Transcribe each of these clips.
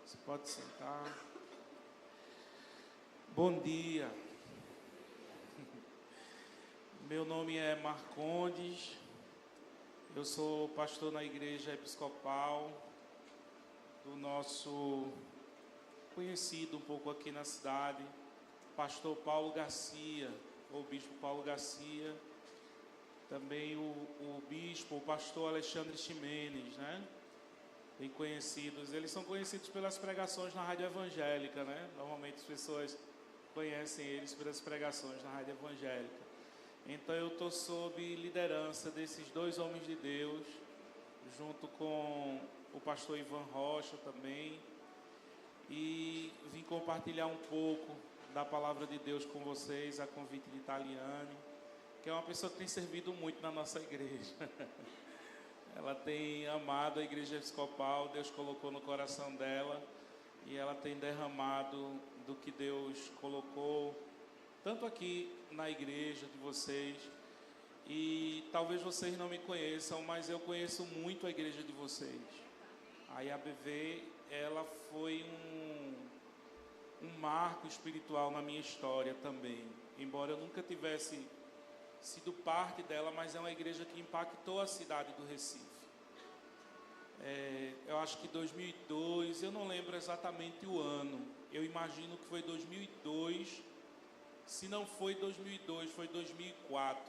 Você pode sentar. Bom dia. Meu nome é Marcondes. Eu sou pastor na igreja episcopal do nosso conhecido um pouco aqui na cidade, pastor Paulo Garcia, ou bispo Paulo Garcia. Também o bispo, o pastor Alexandre Ximenes, né? Bem conhecidos. Eles são conhecidos pelas pregações na rádio evangélica, né? Normalmente as pessoas conhecem eles pelas pregações na rádio evangélica. Então eu estou sob liderança desses dois homens de Deus, junto com o pastor Ivan Rocha também, e vim compartilhar um pouco da palavra de Deus com vocês, a convite de Italiane, que é uma pessoa que tem servido muito na nossa igreja. Ela tem amado a igreja episcopal, Deus colocou no coração dela, e ela tem derramado do que Deus colocou, tanto aqui na igreja de vocês, e talvez vocês não me conheçam, mas eu conheço muito a igreja de vocês. A IABV, ela foi um marco espiritual na minha história também, embora eu nunca tivesse sido parte dela, mas é uma igreja que impactou a cidade do Recife. Eu acho que 2002, eu não lembro exatamente o ano, eu imagino que foi 2002, se não foi 2002, foi 2004.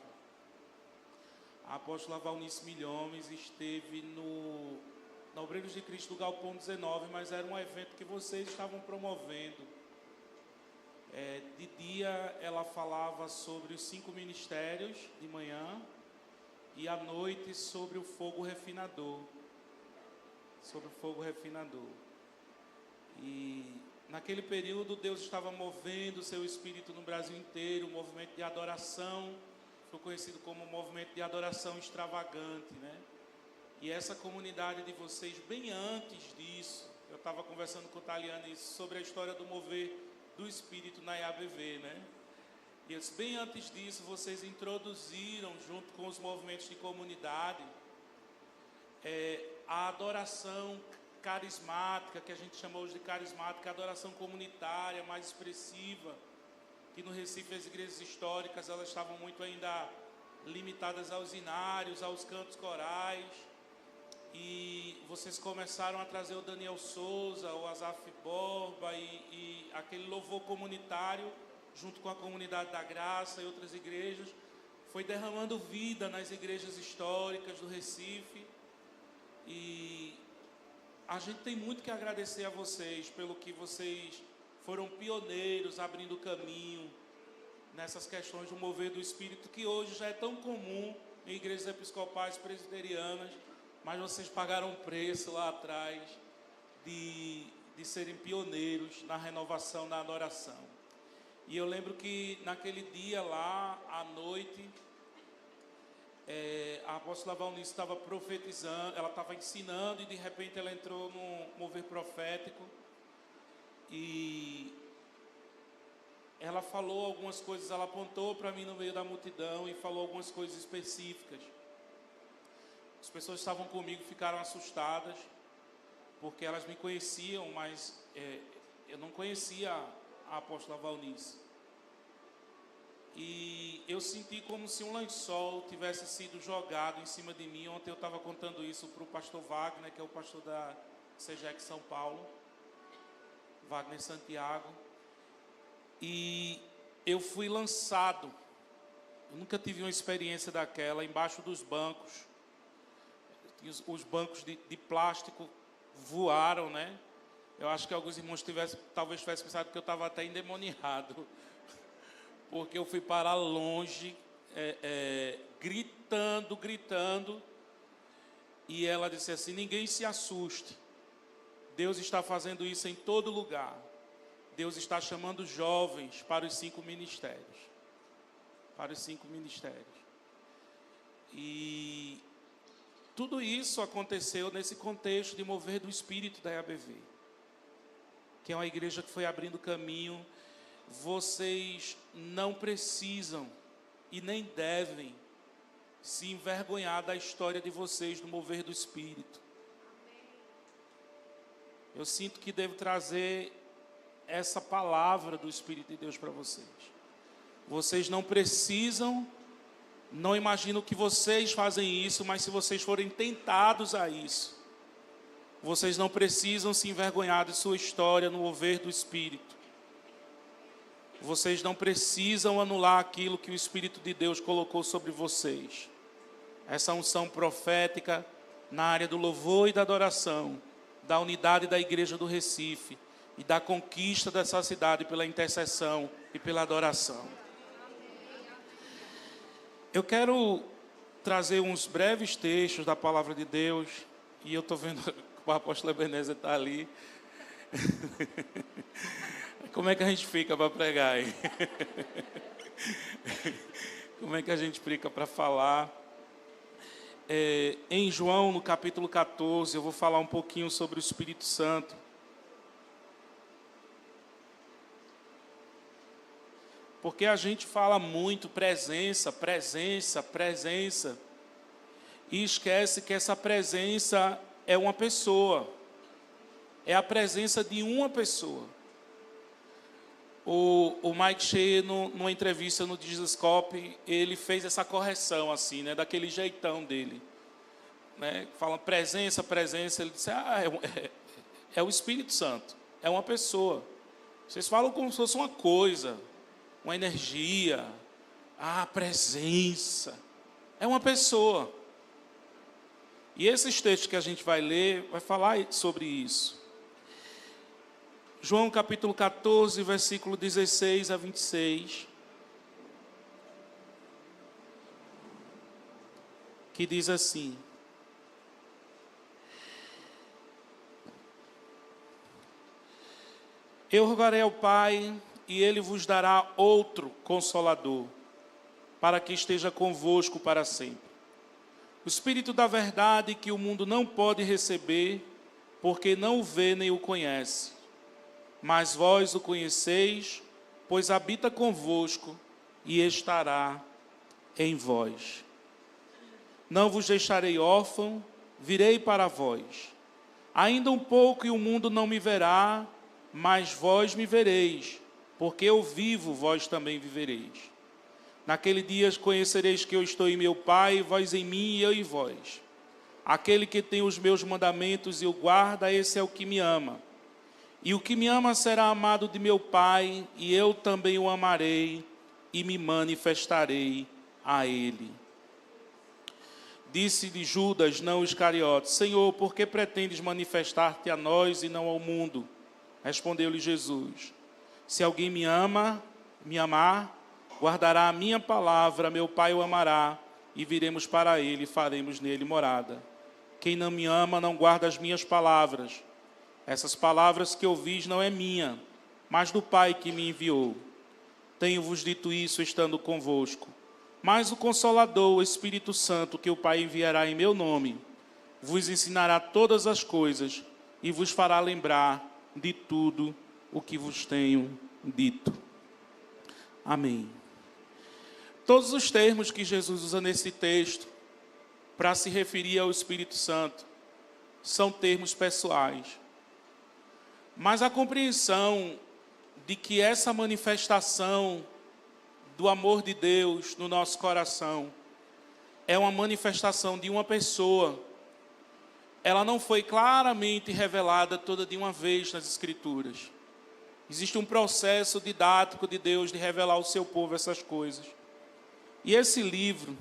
A apóstola Valnice Milhomes esteve na Obreiros de Cristo do Galpão 19, mas era um evento que vocês estavam promovendo. De dia ela falava sobre os 5 ministérios de manhã e à noite sobre o fogo refinador. E naquele período Deus estava movendo o seu espírito no Brasil inteiro, um movimento de adoração, foi conhecido como um movimento de adoração extravagante, né? E essa comunidade de vocês, bem antes disso, eu estava conversando com o Taliane sobre a história do mover do Espírito na IABV, né? E eu disse, bem antes disso, vocês introduziram, junto com os movimentos de comunidade, a adoração carismática, que a gente chama hoje de carismática, a adoração comunitária, mais expressiva, que no Recife as igrejas históricas, elas estavam muito ainda limitadas aos inários, aos cantos corais, e vocês começaram a trazer o Daniel Souza, o Azaf Borba e aquele louvor comunitário, junto com a Comunidade da Graça e outras igrejas, foi derramando vida nas igrejas históricas do Recife. E a gente tem muito que agradecer a vocês, pelo que vocês foram pioneiros, abrindo caminho nessas questões do mover do Espírito, que hoje já é tão comum em igrejas episcopais presbiterianas, mas vocês pagaram um preço lá atrás de serem pioneiros na renovação da adoração. E eu lembro que naquele dia lá, à noite, a apóstola Valnice estava profetizando, ela estava ensinando e de repente ela entrou num mover profético e ela falou algumas coisas, ela apontou para mim no meio da multidão e falou algumas coisas específicas. As pessoas que estavam comigo ficaram assustadas, porque elas me conheciam, mas eu não conhecia a apóstola Valnice. E eu senti como se um lençol tivesse sido jogado em cima de mim. Ontem eu estava contando isso para o pastor Wagner, que é o pastor da CEGEC São Paulo, Wagner Santiago. E eu fui lançado, eu nunca tive uma experiência daquela, embaixo dos bancos. Os bancos de plástico voaram, né? Eu acho que alguns irmãos talvez tivessem pensado que eu estava até endemoniado, porque eu fui parar longe, gritando, e ela disse assim, ninguém se assuste, Deus está fazendo isso em todo lugar, Deus está chamando jovens para os 5 ministérios, e tudo isso aconteceu nesse contexto de mover do Espírito da IABV, que é uma igreja que foi abrindo caminho. Vocês não precisam e nem devem se envergonhar da história de vocês, do mover do Espírito. eu sinto que devo trazer essa palavra do Espírito de Deus para vocês. Vocês não precisam, não imagino que vocês fazem isso, mas se vocês forem tentados a isso, vocês não precisam se envergonhar de sua história no mover do Espírito. Vocês não precisam anular aquilo que o Espírito de Deus colocou sobre vocês. Essa unção profética na área do louvor e da adoração, da unidade da igreja do Recife e da conquista dessa cidade pela intercessão e pela adoração. Eu quero trazer uns breves textos da palavra de Deus, e eu estou vendo que o apóstolo Ebenezer está ali. Como é que a gente fica para pregar aí? Como é que a gente fica para falar? Em João, no capítulo 14, eu vou falar um pouquinho sobre o Espírito Santo. Porque a gente fala muito presença, presença, presença, e esquece que essa presença é uma pessoa, é a presença de uma pessoa. O Mike Shea, numa entrevista no Dizascope, ele fez essa correção assim, né, daquele jeitão dele, né, fala presença, presença, ele disse, é o Espírito Santo, é uma pessoa. Vocês falam como se fosse uma coisa, uma energia, a presença, é uma pessoa. E esses textos que a gente vai ler, vai falar sobre isso. João capítulo 14, versículo 16 a 26, que diz assim: Eu rogarei ao Pai, e Ele vos dará outro Consolador, para que esteja convosco para sempre. O Espírito da verdade, que o mundo não pode receber, porque não o vê nem o conhece. Mas vós o conheceis, pois habita convosco e estará em vós. Não vos deixarei órfão, virei para vós. Ainda um pouco e o mundo não me verá, mas vós me vereis, porque eu vivo, vós também vivereis. Naquele dia conhecereis que eu estou em meu Pai, vós em mim e eu em vós. Aquele que tem os meus mandamentos e o guarda, esse é o que me ama. E o que me ama será amado de meu Pai, e eu também o amarei e me manifestarei a ele. Disse-lhe Judas, não Iscariote: Senhor, por que pretendes manifestar-te a nós e não ao mundo? Respondeu-lhe Jesus: Se alguém me amar, guardará a minha palavra, meu Pai o amará, e viremos para ele e faremos nele morada. Quem não me ama não guarda as minhas palavras. Essas palavras que ouvis não é minha, mas do Pai que me enviou. Tenho-vos dito isso estando convosco. Mas o Consolador, o Espírito Santo, que o Pai enviará em meu nome, vos ensinará todas as coisas e vos fará lembrar de tudo o que vos tenho dito. Amém. Todos os termos que Jesus usa nesse texto para se referir ao Espírito Santo são termos pessoais. Mas a compreensão de que essa manifestação do amor de Deus no nosso coração é uma manifestação de uma pessoa, ela não foi claramente revelada toda de uma vez nas Escrituras. Existe um processo didático de Deus de revelar ao seu povo essas coisas. E esse livro,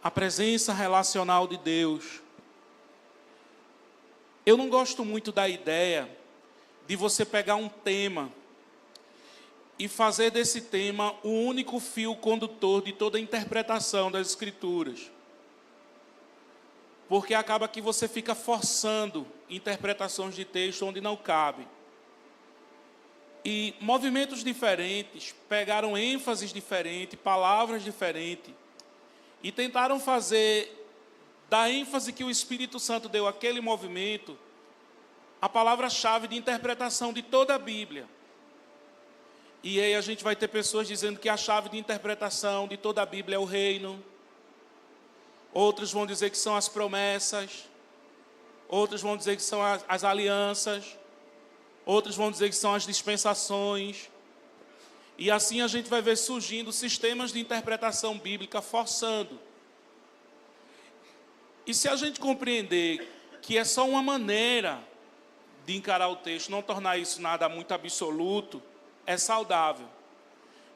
A Presença Relacional de Deus, eu não gosto muito da ideia de você pegar um tema e fazer desse tema o único fio condutor de toda a interpretação das Escrituras. Porque acaba que você fica forçando interpretações de texto onde não cabe. E movimentos diferentes pegaram ênfases diferentes, palavras diferentes, e tentaram fazer da ênfase que o Espírito Santo deu àquele movimento a palavra-chave de interpretação de toda a Bíblia. E aí a gente vai ter pessoas dizendo que a chave de interpretação de toda a Bíblia é o reino. Outros vão dizer que são as promessas. outros vão dizer que são as alianças, outros vão dizer que são as dispensações. E assim a gente vai ver surgindo sistemas de interpretação bíblica forçando. E se a gente compreender que é só uma maneira de encarar o texto, não tornar isso nada muito absoluto, é saudável.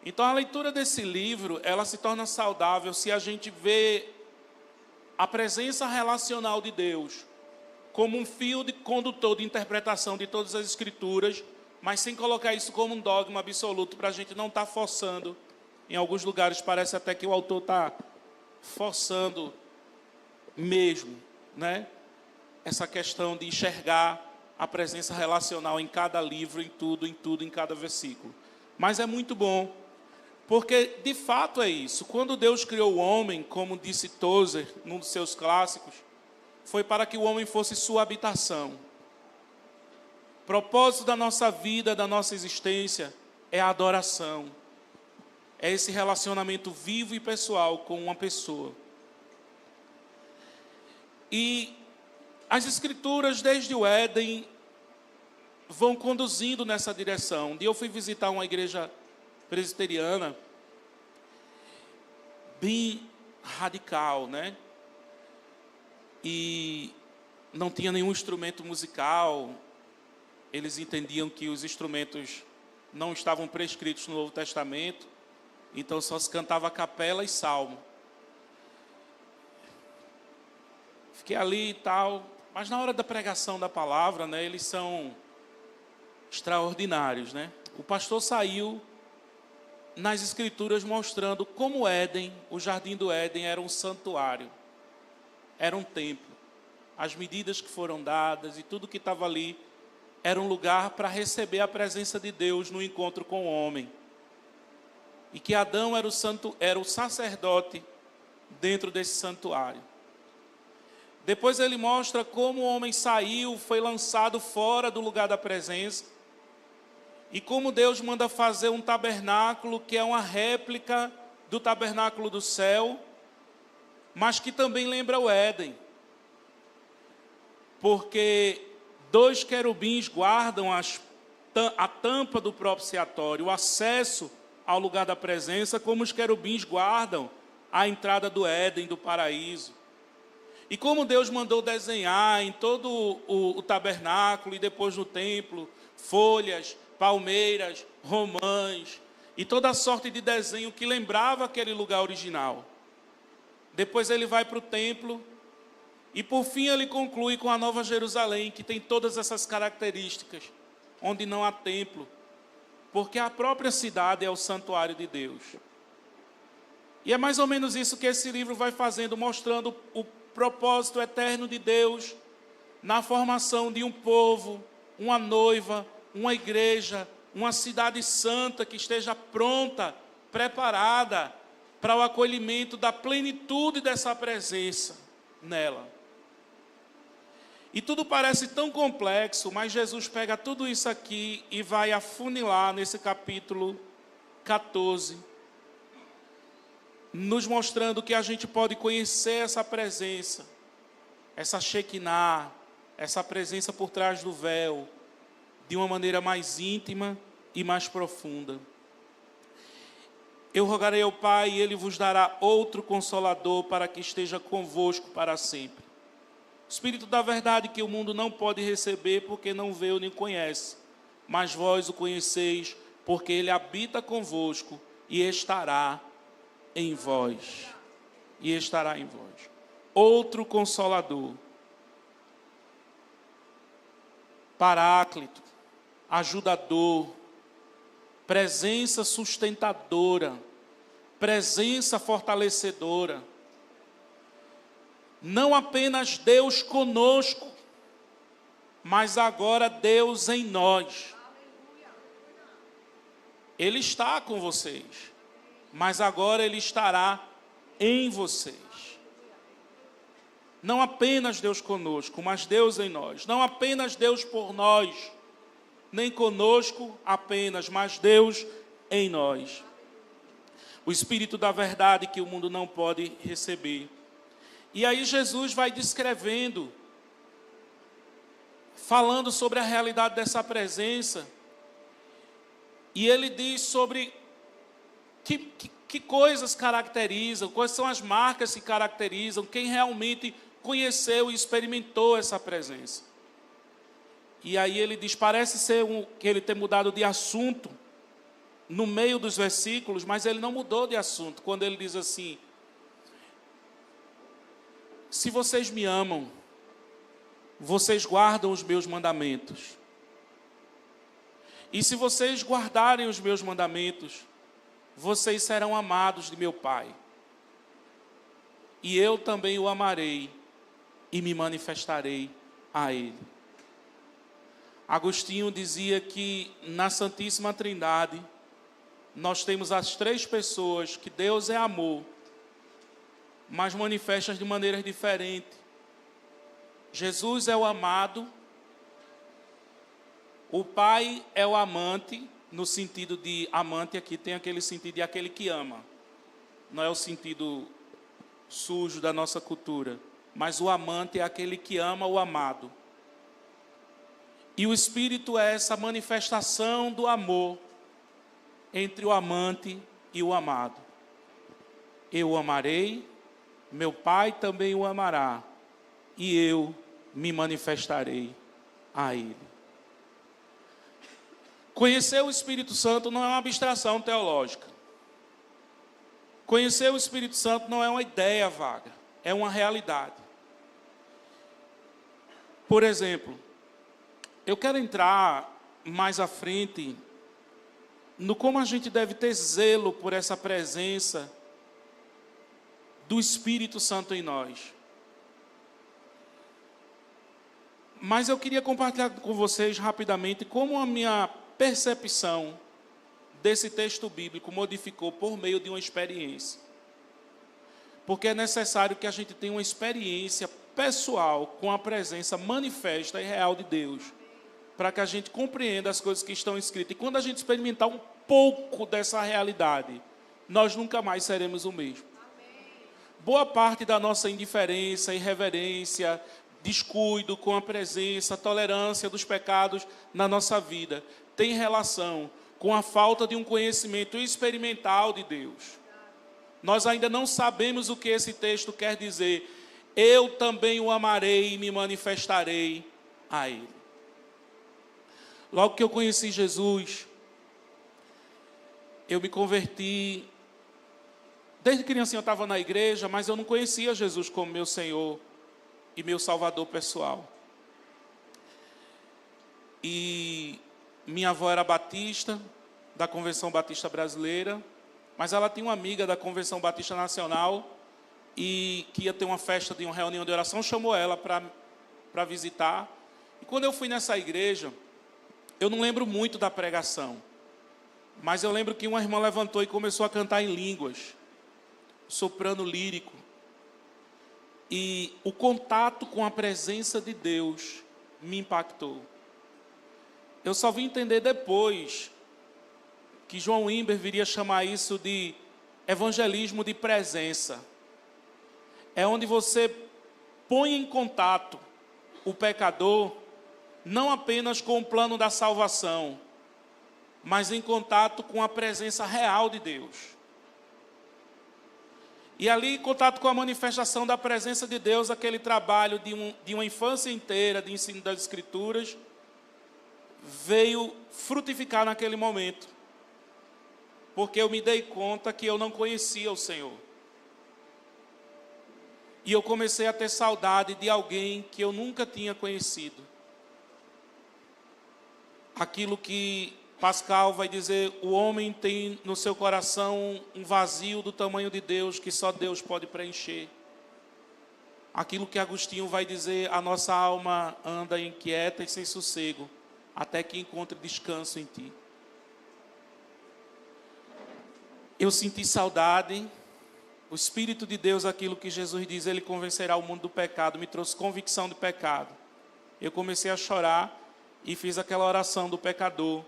Então a leitura desse livro, ela se torna saudável se a gente vê a presença relacional de Deus como um fio de condutor de interpretação de todas as Escrituras, mas sem colocar isso como um dogma absoluto, para a gente não estar forçando. Em alguns lugares parece até que o autor está forçando mesmo, né? Essa questão de enxergar a presença relacional em cada livro, em tudo, em cada versículo. Mas é muito bom, porque de fato é isso. Quando Deus criou o homem, como disse Tozer, num dos seus clássicos, foi para que o homem fosse sua habitação. O propósito da nossa vida, da nossa existência, é a adoração. É esse relacionamento vivo e pessoal com uma pessoa. E as Escrituras, desde o Éden, vão conduzindo nessa direção. Um dia eu fui visitar uma igreja presbiteriana, bem radical, né? E não tinha nenhum instrumento musical. Eles entendiam que os instrumentos não estavam prescritos no Novo Testamento, então só se cantava capela e salmo. Fiquei ali e tal, mas na hora da pregação da palavra, né, eles são extraordinários, né? O pastor saiu nas Escrituras mostrando como Éden, o jardim do Éden, era um santuário, era um templo. As medidas que foram dadas e tudo que estava ali era um lugar para receber a presença de Deus no encontro com o homem. E que Adão era o sacerdote dentro desse santuário. Depois ele mostra como o homem saiu, foi lançado fora do lugar da presença. E como Deus manda fazer um tabernáculo que é uma réplica do tabernáculo do céu, mas que também lembra o Éden. Porque 2 querubins guardam a tampa do propiciatório, o acesso ao lugar da presença, como os querubins guardam a entrada do Éden, do paraíso. E como Deus mandou desenhar em todo o tabernáculo e depois no templo, folhas, palmeiras, romãs e toda sorte de desenho que lembrava aquele lugar original. Depois ele vai para o templo e por fim ele conclui com a Nova Jerusalém, que tem todas essas características, onde não há templo, porque a própria cidade é o santuário de Deus. E é mais ou menos isso que esse livro vai fazendo, mostrando o propósito eterno de Deus na formação de um povo, uma noiva, uma igreja, uma cidade santa que esteja pronta, preparada para o acolhimento da plenitude dessa presença nela. E tudo parece tão complexo, mas Jesus pega tudo isso aqui e vai afunilar nesse capítulo 14, nos mostrando que a gente pode conhecer essa presença, essa Shekinah, essa presença por trás do véu, de uma maneira mais íntima e mais profunda. Eu rogarei ao Pai e Ele vos dará outro Consolador para que esteja convosco para sempre. O Espírito da verdade que o mundo não pode receber porque não vê nem conhece, mas vós o conheceis porque Ele habita convosco e estará em vós. E estará em vós. Outro Consolador, Paráclito, ajudador, presença sustentadora, presença fortalecedora. Não apenas Deus conosco, mas agora Deus em nós. Ele está com vocês, mas agora Ele estará em vocês. Não apenas Deus conosco, mas Deus em nós. Não apenas Deus por nós, nem conosco apenas, mas Deus em nós. O Espírito da verdade que o mundo não pode receber. E aí Jesus vai descrevendo falando sobre a realidade dessa presença. E ele diz sobre que coisas caracterizam, quais são as marcas que caracterizam quem realmente conheceu e experimentou essa presença. E aí ele diz, parece ser que ele tem mudado de assunto no meio dos versículos, mas ele não mudou de assunto, quando ele diz assim: se vocês me amam, vocês guardam os meus mandamentos. E se vocês guardarem os meus mandamentos, vocês serão amados de meu Pai. E eu também o amarei e me manifestarei a Ele. Agostinho dizia que na Santíssima Trindade, nós temos as três pessoas que Deus é amor, mas manifestas de maneiras diferentes. Jesus é o amado, o Pai é o amante, no sentido de amante aqui tem aquele sentido de aquele que ama. Não é o sentido sujo da nossa cultura, mas o amante é aquele que ama o amado. E o Espírito é essa manifestação do amor entre o amante e o amado. Eu o amarei, meu Pai também o amará, e eu me manifestarei a Ele. Conhecer o Espírito Santo não é uma abstração teológica. Conhecer o Espírito Santo não é uma ideia vaga, é uma realidade. Por exemplo, eu quero entrar mais à frente no como a gente deve ter zelo por essa presença do Espírito Santo em nós. Mas eu queria compartilhar com vocês rapidamente como a minha percepção desse texto bíblico modificou por meio de uma experiência. Porque é necessário que a gente tenha uma experiência pessoal com a presença manifesta e real de Deus, para que a gente compreenda as coisas que estão escritas. E quando a gente experimentar um pouco dessa realidade, nós nunca mais seremos o mesmo. Boa parte da nossa indiferença, irreverência, descuido com a presença, tolerância dos pecados na nossa vida tem relação com a falta de um conhecimento experimental de Deus. Nós ainda não sabemos o que esse texto quer dizer. Eu também o amarei e me manifestarei a Ele. Logo que eu conheci Jesus, eu me converti. Desde criancinha eu estava na igreja, mas eu não conhecia Jesus como meu Senhor e meu Salvador pessoal. E minha avó era batista, da Convenção Batista Brasileira, mas ela tinha uma amiga da Convenção Batista Nacional e que ia ter uma festa de uma reunião de oração, chamou ela para visitar. E quando eu fui nessa igreja, eu não lembro muito da pregação, mas eu lembro que uma irmã levantou e começou a cantar em línguas, soprano lírico. E o contato com a presença de Deus me impactou. Eu só vim entender depois que João Wimber viria chamar isso de evangelismo de presença. É onde você põe em contato o pecador, não apenas com o plano da salvação, mas em contato com a presença real de Deus. E ali, em contato com a manifestação da presença de Deus, aquele trabalho de uma infância inteira de ensino das Escrituras, veio frutificar naquele momento. Porque eu me dei conta que eu não conhecia o Senhor. E eu comecei a ter saudade de alguém que eu nunca tinha conhecido. Aquilo que Pascal vai dizer, o homem tem no seu coração um vazio do tamanho de Deus que só Deus pode preencher. Aquilo que Agostinho vai dizer, a nossa alma anda inquieta e sem sossego, até que encontre descanso em Ti. Eu senti saudade. O Espírito de Deus, aquilo que Jesus diz, Ele convencerá o mundo do pecado, me trouxe convicção de pecado. Eu comecei a chorar e fiz aquela oração do pecador,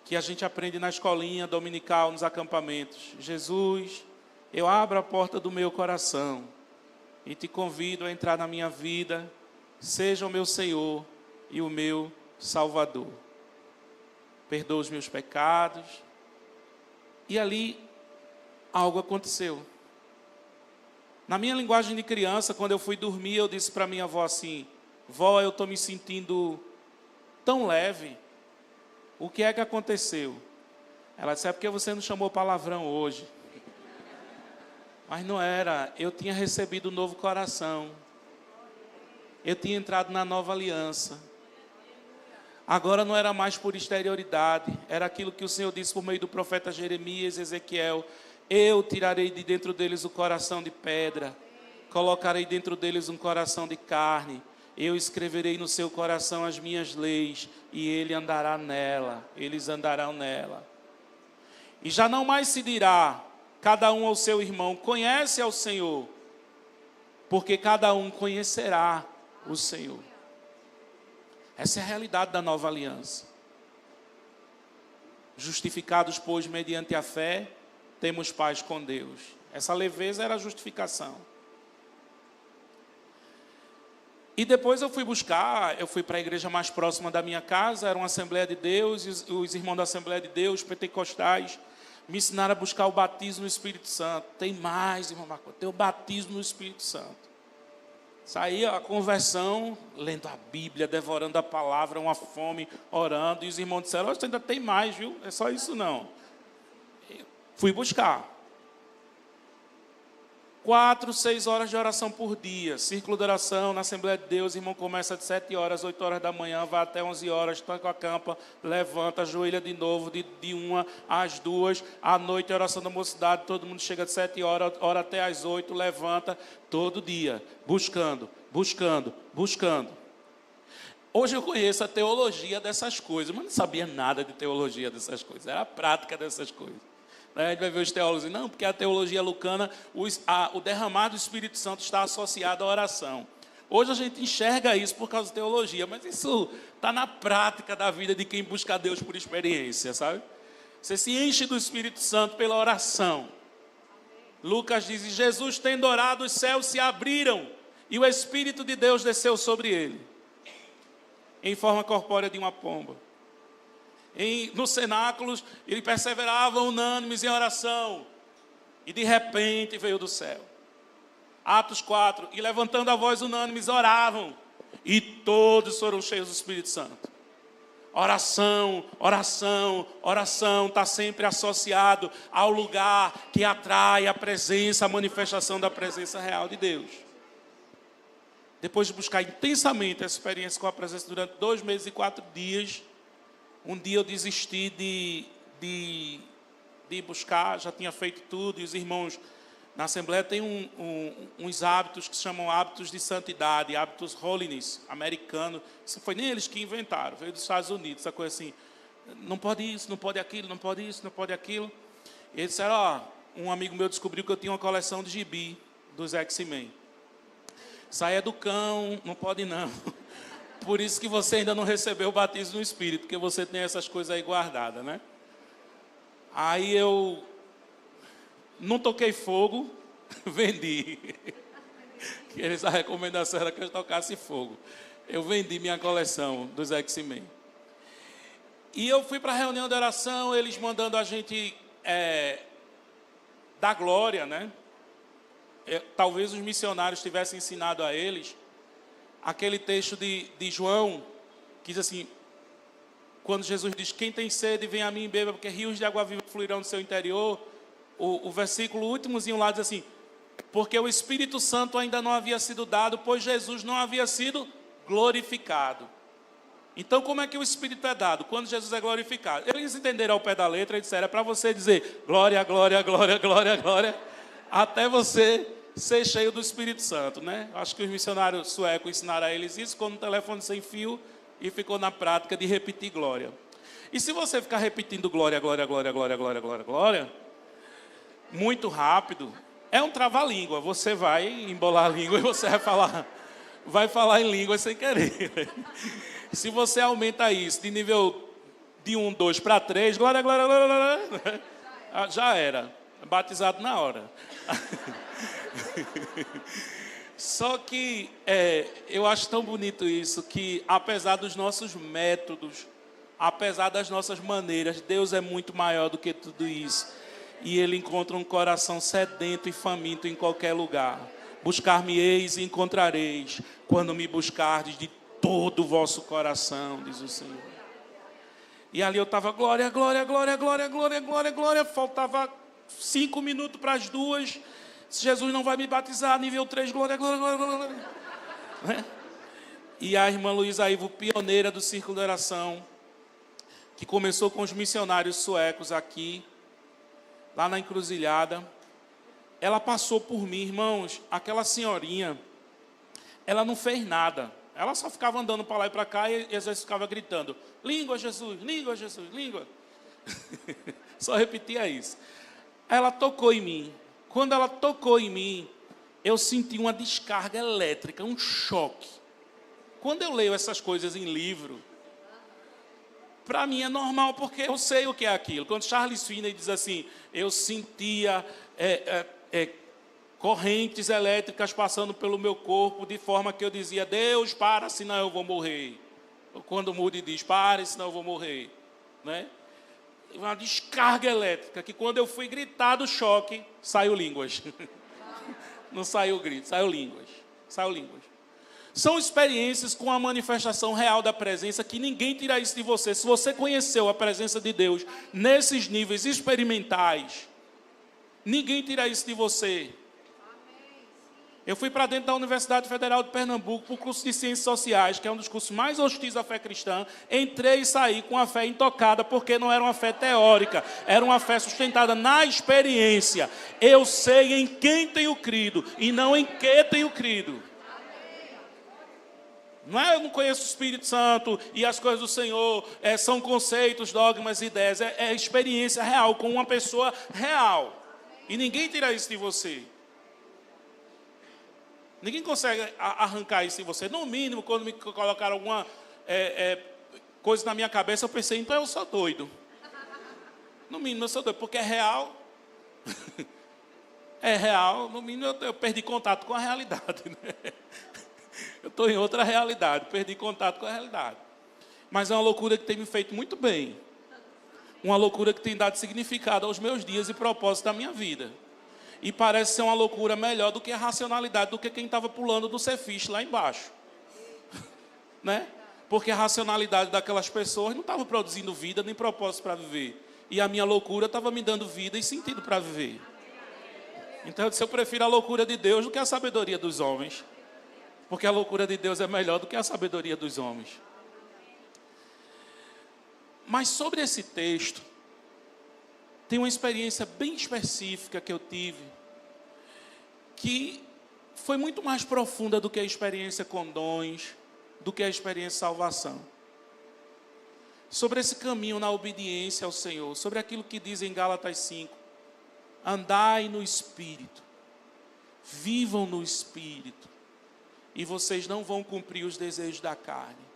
que a gente aprende na escolinha dominical, nos acampamentos. Jesus, eu abro a porta do meu coração e te convido a entrar na minha vida seja o meu Senhor e o meu Salvador. Perdoa os meus pecados. E ali algo aconteceu. Na minha linguagem de criança, quando eu fui dormir, eu disse para minha avó assim: vó, eu estou me sentindo tão leve. O que é que aconteceu? Ela disse: é porque você não chamou palavrão hoje. Mas não era, eu tinha recebido um novo coração. Eu tinha entrado na nova aliança. Agora não era mais por exterioridade, era aquilo que o Senhor disse por meio do profeta Jeremias e Ezequiel: eu tirarei de dentro deles o coração de pedra, colocarei dentro deles um coração de carne, eu escreverei no seu coração as minhas leis, e ele andará nela, eles andarão nela. E já não mais se dirá, cada um ao seu irmão, conhece ao Senhor, porque cada um conhecerá o Senhor. Essa é a realidade da nova aliança. Justificados, pois, mediante a fé, temos paz com Deus. Essa leveza era a justificação. E depois eu fui para a igreja mais próxima da minha casa, era uma Assembleia de Deus, e os irmãos da Assembleia de Deus, pentecostais, me ensinaram a buscar o batismo no Espírito Santo. Tem mais, irmão Marco, tem o batismo no Espírito Santo. Saía a conversão, lendo a Bíblia, devorando a palavra, uma fome, orando. E os irmãos disseram: "Você ainda tem mais, viu? É só isso não." Fui buscar. 4, 6 horas de oração por dia. Círculo de oração na Assembleia de Deus. O irmão começa de 7 horas, 8 horas da manhã, vai até 11 horas, tanca a campa, levanta, ajoelha de novo, de 1 às 2. À noite, a oração da mocidade, todo mundo chega de 7 horas, ora até às 8, levanta, todo dia, buscando. Hoje eu conheço a teologia dessas coisas, mas não sabia nada de teologia dessas coisas, era a prática dessas coisas. A gente vai ver os teólogos dizendo: não, porque a teologia lucana, o derramar do Espírito Santo está associado à oração. Hoje a gente enxerga isso por causa da teologia, mas isso está na prática da vida de quem busca a Deus por experiência, sabe? Você se enche do Espírito Santo pela oração. Lucas diz: e Jesus, tendo orado, os céus se abriram e o Espírito de Deus desceu sobre ele, em forma corpórea de uma pomba. Nos cenáculos, ele perseverava unânimes em oração, e de repente veio do céu. Atos 4, e levantando a voz unânimes oravam, e todos foram cheios do Espírito Santo. Oração está sempre associado ao lugar que atrai a presença, a manifestação da presença real de Deus. Depois de buscar intensamente essa experiência com a presença durante 2 meses e 4 dias, um dia eu desisti de buscar, já tinha feito tudo, e os irmãos na Assembleia têm uns hábitos que se chamam hábitos de santidade, hábitos holiness, americano. Isso foi nem eles que inventaram, veio dos Estados Unidos, essa coisa assim: não pode isso, não pode aquilo, não pode isso, não pode aquilo. E eles disseram: um amigo meu descobriu que eu tinha uma coleção de gibi dos X-Men. Saia do cão, não pode não. Por isso que você ainda não recebeu o batismo no Espírito, porque você tem essas coisas aí guardadas, né? Aí eu não toquei fogo, vendi. A recomendação era que eu tocasse fogo. Eu vendi minha coleção dos X-Men. E eu fui para a reunião de oração, eles mandando a gente dar glória, né? Talvez os missionários tivessem ensinado a eles aquele texto de João, que diz assim, quando Jesus diz: quem tem sede, vem a mim e beba, porque rios de água viva fluirão do seu interior. O versículo últimozinho lá diz assim: porque o Espírito Santo ainda não havia sido dado, pois Jesus não havia sido glorificado. Então, como é que o Espírito é dado? Quando Jesus é glorificado. Eles entenderam ao pé da letra e disseram: é para você dizer glória, glória, glória, glória, glória, até você ser cheio do Espírito Santo, né? Acho que os missionários suecos ensinaram a eles isso com um telefone sem fio, e ficou na prática de repetir glória. E se você ficar repetindo glória, glória, glória, glória, glória, glória, glória, muito rápido, é um trava-língua. Você vai embolar a língua e você vai falar em língua sem querer. Se você aumenta isso de nível de 1, 2 para 3, glória, glória, glória, glória, já era. Batizado na hora. Só que eu acho tão bonito isso, que apesar dos nossos métodos, apesar das nossas maneiras, Deus é muito maior do que tudo isso. E Ele encontra um coração sedento e faminto em qualquer lugar. Buscar-me-eis e encontrareis, quando me buscardes de todo o vosso coração, diz o Senhor. E ali eu estava, glória, glória, glória, glória, glória, glória, glória. Faltava 5 minutos para as 2. Jesus não vai me batizar, nível 3, glória, glória, glória, glória. Né? E a irmã Luísa Ivo, pioneira do Círculo de Oração, que começou com os missionários suecos aqui, lá na Encruzilhada, ela passou por mim, irmãos, aquela senhorinha, ela não fez nada. Ela só ficava andando para lá e para cá e às vezes ficava gritando, língua Jesus, língua Jesus, língua. Só repetia isso. Ela tocou em mim. Quando ela tocou em mim, eu senti uma descarga elétrica, um choque. Quando eu leio essas coisas em livro, para mim é normal, porque eu sei o que é aquilo. Quando Charles Finney diz assim, eu sentia correntes elétricas passando pelo meu corpo, de forma que eu dizia, Deus, para, senão eu vou morrer. Ou quando o Moody diz, pare, senão eu vou morrer. Né? Uma descarga elétrica, que quando eu fui gritar do choque, saiu línguas. Não saiu grito, saiu línguas. Saiu línguas. São experiências com a manifestação real da presença, que ninguém tira isso de você. Se você conheceu a presença de Deus nesses níveis experimentais, ninguém tira isso de você. Eu fui para dentro da Universidade Federal de Pernambuco para o curso de Ciências Sociais, que é um dos cursos mais hostis à fé cristã. Entrei e saí com a fé intocada, porque não era uma fé teórica, era uma fé sustentada na experiência. Eu sei em quem tenho crido e não em que tenho crido. Não é eu não conheço o Espírito Santo e as coisas do Senhor, são conceitos, dogmas, ideias. É experiência real, com uma pessoa real. E ninguém tira isso de você. Ninguém consegue arrancar isso de você. No mínimo, quando me colocaram alguma coisa na minha cabeça, eu pensei, então eu sou doido. No mínimo, eu sou doido, porque é real. É real, no mínimo eu perdi contato com a realidade. Né? Eu estou em outra realidade, perdi contato com a realidade. Mas é uma loucura que tem me feito muito bem. Uma loucura que tem dado significado aos meus dias e propósito da minha vida. E parece ser uma loucura melhor do que a racionalidade, do que quem estava pulando do Cefish lá embaixo. Né? Porque a racionalidade daquelas pessoas não estava produzindo vida nem propósito para viver. E a minha loucura estava me dando vida e sentido para viver. Então eu disse, eu prefiro a loucura de Deus do que a sabedoria dos homens. Porque a loucura de Deus é melhor do que a sabedoria dos homens. Mas sobre esse texto, tem uma experiência bem específica que eu tive, que foi muito mais profunda do que a experiência com dons, do que a experiência de salvação. Sobre esse caminho na obediência ao Senhor, sobre aquilo que diz em Gálatas 5, andai no Espírito, vivam no Espírito, e vocês não vão cumprir os desejos da carne.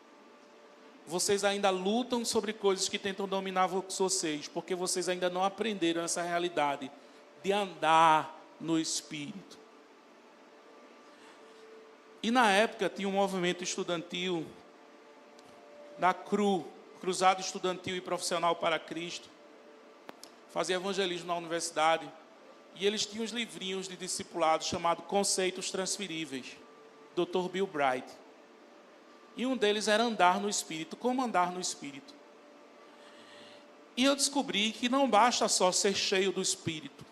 Vocês ainda lutam sobre coisas que tentam dominar vocês, porque vocês ainda não aprenderam essa realidade de andar no Espírito. E na época tinha um movimento estudantil da CRU, Cruzado Estudantil e Profissional para Cristo, fazia evangelismo na universidade, e eles tinham os livrinhos de discipulado chamados Conceitos Transferíveis, Dr. Bill Bright. E um deles era andar no Espírito, como andar no Espírito. E eu descobri que não basta só ser cheio do Espírito,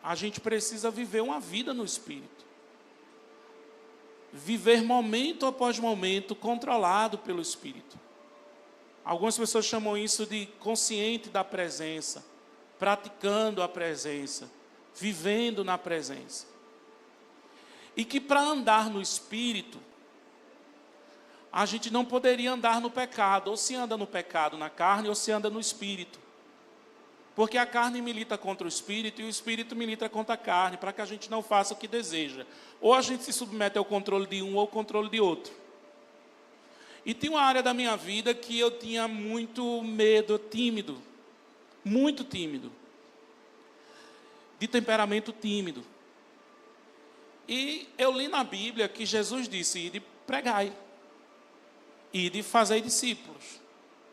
a gente precisa viver uma vida no Espírito. Viver momento após momento controlado pelo Espírito. Algumas pessoas chamam isso de consciente da presença, praticando a presença, vivendo na presença. E que para andar no Espírito, a gente não poderia andar no pecado, ou se anda no pecado na carne, ou se anda no Espírito. Porque a carne milita contra o Espírito e o Espírito milita contra a carne, para que a gente não faça o que deseja. Ou a gente se submete ao controle de um ou ao controle de outro. E tinha uma área da minha vida que eu tinha muito medo, tímido, muito tímido, de temperamento tímido. E eu li na Bíblia que Jesus disse: ide pregai, ide fazei discípulos.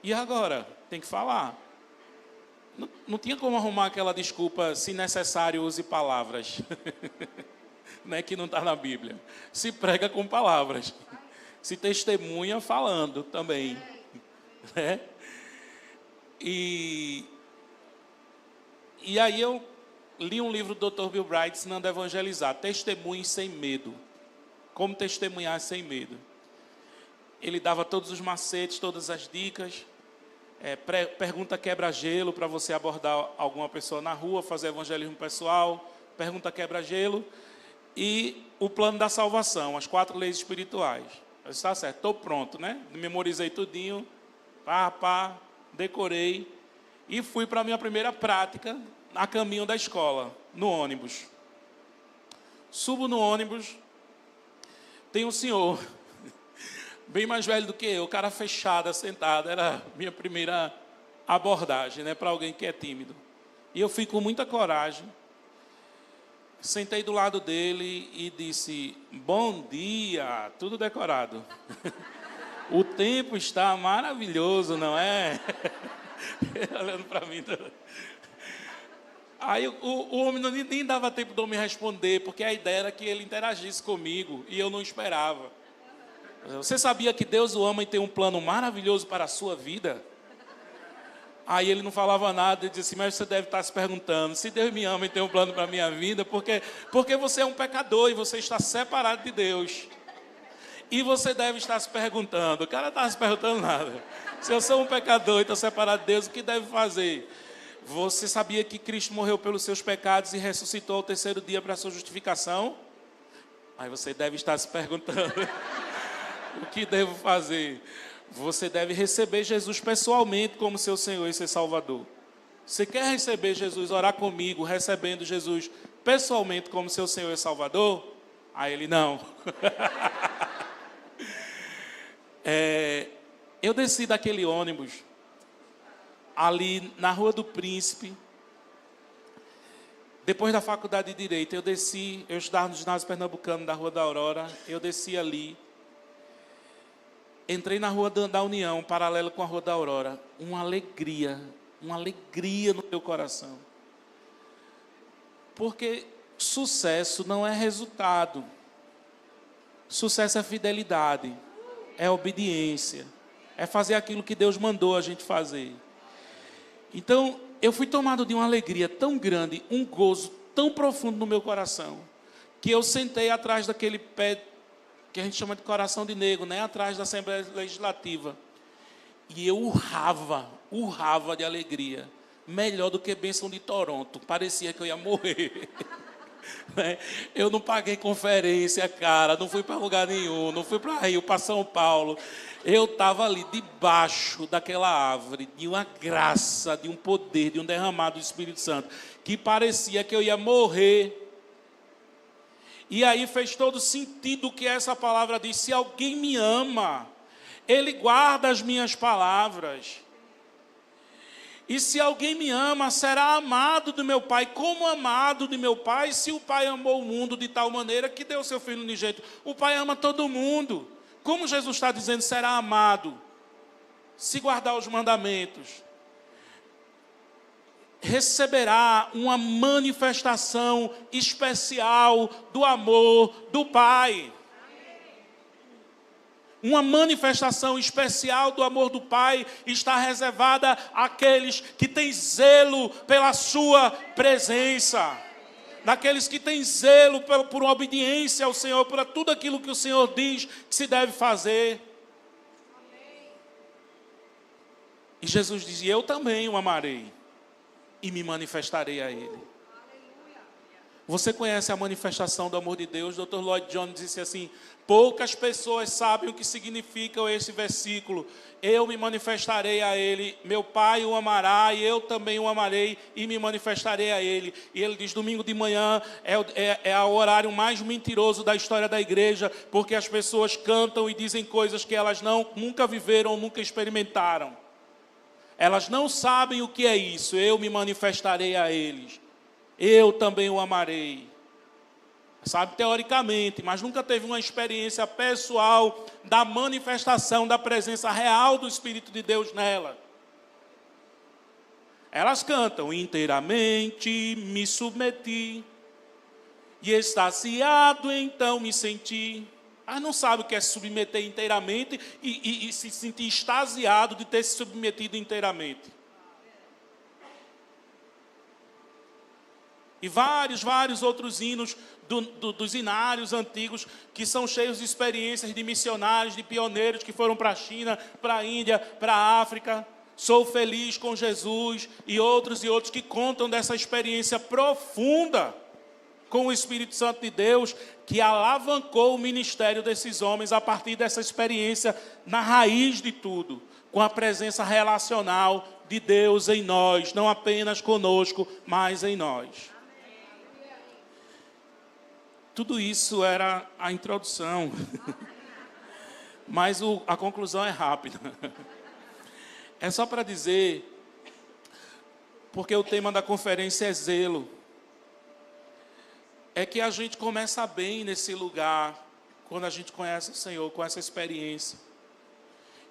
E agora? Tem que falar. Não tinha como arrumar aquela desculpa, se necessário use palavras. Né, que não está na Bíblia. Se prega com palavras. Se testemunha falando também. Né? E aí eu li um livro do Dr. Bill Bright ensinando a evangelizar. Testemunhe sem medo. Como testemunhar sem medo. Ele dava todos os macetes, todas as dicas. Pergunta quebra-gelo para você abordar alguma pessoa na rua, fazer evangelismo pessoal. Pergunta quebra-gelo. E o plano da salvação, as 4 leis espirituais. Está certo, estou pronto, né? Memorizei tudinho, decorei. E fui para a minha primeira prática, a caminho da escola, no ônibus. Subo no ônibus, tem um senhor, bem mais velho do que eu, cara fechado, sentado. Era a minha primeira abordagem, né, para alguém que é tímido. E eu fui com muita coragem. Sentei do lado dele e disse: bom dia, tudo decorado. O tempo está maravilhoso, não é? Olhando para mim. Aí o homem nem dava tempo de eu me responder, porque a ideia era que ele interagisse comigo e eu não esperava. Você sabia que Deus o ama e tem um plano maravilhoso para a sua vida? Aí ele não falava nada e disse assim: mas você deve estar se perguntando, se Deus me ama e tem um plano para a minha vida, porque você é um pecador e você está separado de Deus. E você deve estar se perguntando, o cara não está se perguntando nada. Se eu sou um pecador e estou separado de Deus, o que deve fazer? Você sabia que Cristo morreu pelos seus pecados e ressuscitou ao 3º dia para a sua justificação? Aí você deve estar se perguntando, o que devo fazer? Você deve receber Jesus pessoalmente como seu Senhor e seu Salvador. Você quer receber Jesus, orar comigo, recebendo Jesus pessoalmente como seu Senhor e Salvador? Aí ele: não. Eu desci daquele ônibus, ali na Rua do Príncipe. Depois da faculdade de Direito, eu estudava no ginásio pernambucano da Rua da Aurora, eu desci ali. Entrei na Rua da União, paralelo com a Rua da Aurora. Uma alegria no meu coração. Porque sucesso não é resultado. Sucesso é fidelidade, é obediência, é fazer aquilo que Deus mandou a gente fazer. Então, eu fui tomado de uma alegria tão grande, um gozo tão profundo no meu coração, que eu sentei atrás daquele pé que a gente chama de coração de negro, né? Atrás da Assembleia Legislativa. E eu urrava de alegria. Melhor do que bênção de Toronto. Parecia que eu ia morrer. Eu não paguei conferência, cara. Não fui para lugar nenhum. Não fui para Rio, para São Paulo. Eu estava ali, debaixo daquela árvore, de uma graça, de um poder, de um derramado do Espírito Santo, que parecia que eu ia morrer. E aí fez todo sentido o que essa palavra diz: se alguém me ama, ele guarda as minhas palavras. E se alguém me ama, será amado do meu Pai. Como amado de meu Pai, se o Pai amou o mundo de tal maneira que deu seu Filho unigênito. O Pai ama todo mundo. Como Jesus está dizendo, será amado, se guardar os mandamentos. Receberá uma manifestação especial do amor do Pai. Uma manifestação especial do amor do Pai está reservada àqueles que têm zelo pela sua presença. Daqueles que têm zelo por uma obediência ao Senhor, por tudo aquilo que o Senhor diz que se deve fazer. E Jesus dizia: eu também o amarei e me manifestarei a Ele. Você conhece a manifestação do amor de Deus? Dr. Lloyd Jones disse assim: poucas pessoas sabem o que significa esse versículo. Eu me manifestarei a Ele, meu Pai o amará e eu também o amarei e me manifestarei a Ele. E ele diz: domingo de manhã é o horário mais mentiroso da história da igreja, porque as pessoas cantam e dizem coisas que elas nunca viveram, nunca experimentaram. Elas não sabem o que é isso. Eu me manifestarei a eles. Eu também o amarei. sabe teoricamente, mas nunca teve uma experiência pessoal da manifestação da presença real do Espírito de Deus nela. Elas cantam: inteiramente me submeti, e extasiado então me senti. Mas não sabe o que é se submeter inteiramente e se sentir extasiado de ter se submetido inteiramente. E vários outros hinos dos hinários antigos, que são cheios de experiências de missionários, de pioneiros que foram para a China, para a Índia, para a África. Sou feliz com Jesus, e outros que contam dessa experiência profunda com o Espírito Santo de Deus, que alavancou o ministério desses homens a partir dessa experiência na raiz de tudo, com a presença relacional de Deus em nós, não apenas conosco, mas em nós. Tudo isso era a introdução, mas a conclusão é rápida. É só para dizer, porque o tema da conferência é zelo, é que a gente começa bem nesse lugar, quando a gente conhece o Senhor, com essa experiência.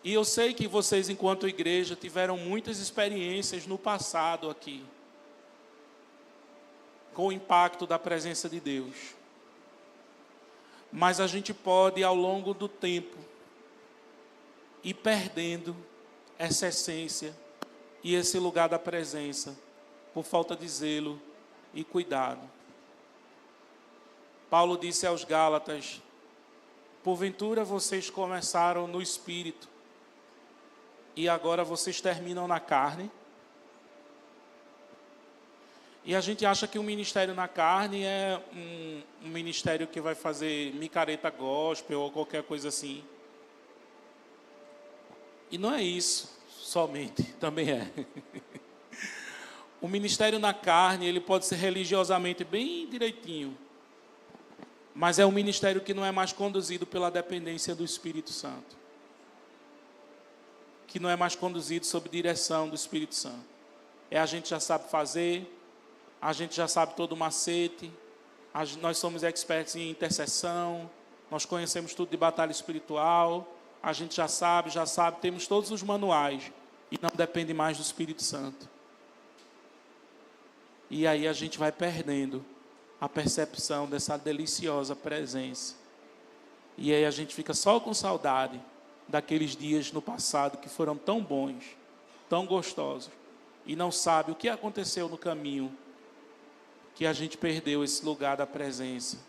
E eu sei que vocês, enquanto igreja, tiveram muitas experiências no passado aqui, com o impacto da presença de Deus. Mas a gente pode, ao longo do tempo, ir perdendo essa essência e esse lugar da presença, por falta de zelo e cuidado. Paulo disse aos Gálatas: porventura vocês começaram no Espírito, e agora vocês terminam na carne? E a gente acha que o ministério na carne é um ministério que vai fazer micareta gospel ou qualquer coisa assim. E não é isso somente, também é. O ministério na carne, ele pode ser religiosamente bem direitinho, mas é um ministério que não é mais conduzido pela dependência do Espírito Santo, que não é mais conduzido sob direção do Espírito Santo. A gente já sabe fazer, a gente já sabe todo o macete, nós somos experts em intercessão, nós conhecemos tudo de batalha espiritual, a gente já sabe, temos todos os manuais, e não depende mais do Espírito Santo. E aí a gente vai perdendo a percepção dessa deliciosa presença. E aí a gente fica só com saudade daqueles dias no passado que foram tão bons, tão gostosos, e não sabe o que aconteceu no caminho, que a gente perdeu esse lugar da presença.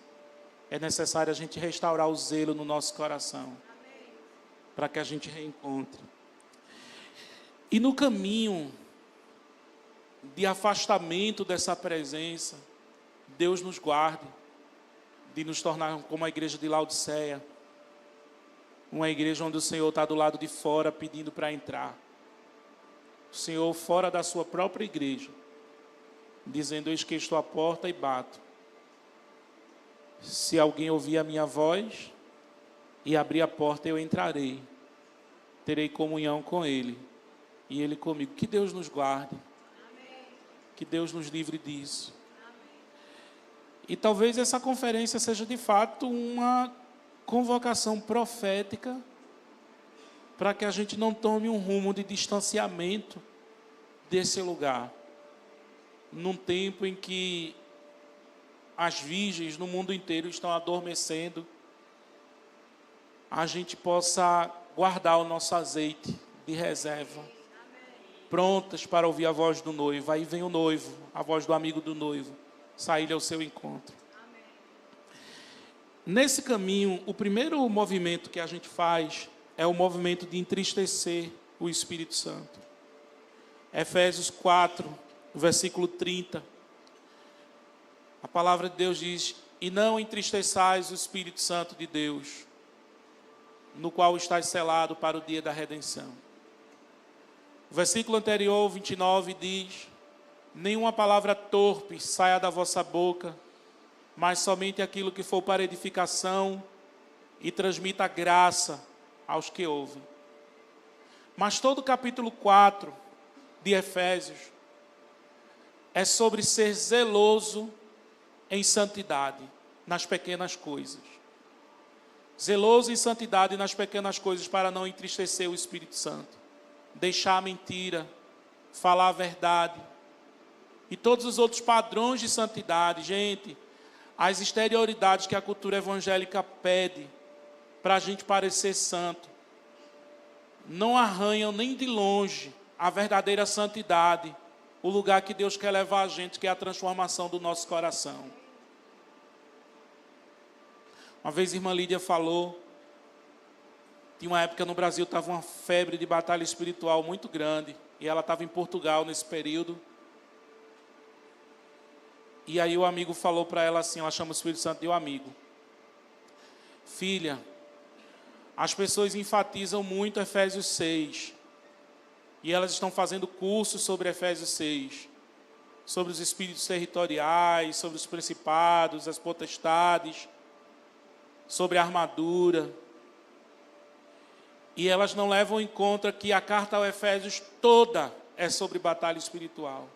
É necessário a gente restaurar o zelo no nosso coração, para que a gente reencontre. E no caminho de afastamento dessa presença, Deus nos guarde de nos tornar como a igreja de Laodiceia, uma igreja onde o Senhor está do lado de fora pedindo para entrar. O Senhor fora da sua própria igreja, dizendo: eis que estou à porta e bato. Se alguém ouvir a minha voz e abrir a porta, eu entrarei. Terei comunhão com ele e ele comigo. Que Deus nos guarde. Amém. Que Deus nos livre disso. Amém. E talvez essa conferência seja de fato uma convocação profética para que a gente não tome um rumo de distanciamento desse lugar. Num tempo em que as virgens no mundo inteiro estão adormecendo, a gente possa guardar o nosso azeite de reserva, prontas para ouvir a voz do noivo. Aí vem o noivo, a voz do amigo do noivo, sair ao seu encontro. Nesse caminho, o primeiro movimento que a gente faz é o movimento de entristecer o Espírito Santo. Efésios 4, versículo 30. A palavra de Deus diz: e não entristeçais o Espírito Santo de Deus, no qual estáis selado para o dia da redenção. O versículo anterior, 29, diz: nenhuma palavra torpe saia da vossa boca, mas somente aquilo que for para edificação e transmita graça aos que ouvem. Mas todo o capítulo 4 de Efésios é sobre ser zeloso em santidade. nas pequenas coisas. Zeloso em santidade nas pequenas coisas para não entristecer o Espírito Santo. Deixar a mentira, falar a verdade. E todos os outros padrões de santidade, gente, as exterioridades que a cultura evangélica pede para a gente parecer santo, não arranham nem de longe a verdadeira santidade, o lugar que Deus quer levar a gente, que é a transformação do nosso coração. Uma vez a irmã Lídia falou, tinha uma época no Brasil, estava uma febre de batalha espiritual muito grande, e ela estava em Portugal nesse período. E aí o amigo falou para ela assim, ela chama o Espírito Santo de o amigo. Filha, as pessoas enfatizam muito Efésios 6. E elas estão fazendo cursos sobre Efésios 6. Sobre os espíritos territoriais, sobre os principados, as potestades, sobre a armadura. E elas não levam em conta que a carta aos Efésios toda é sobre batalha espiritual.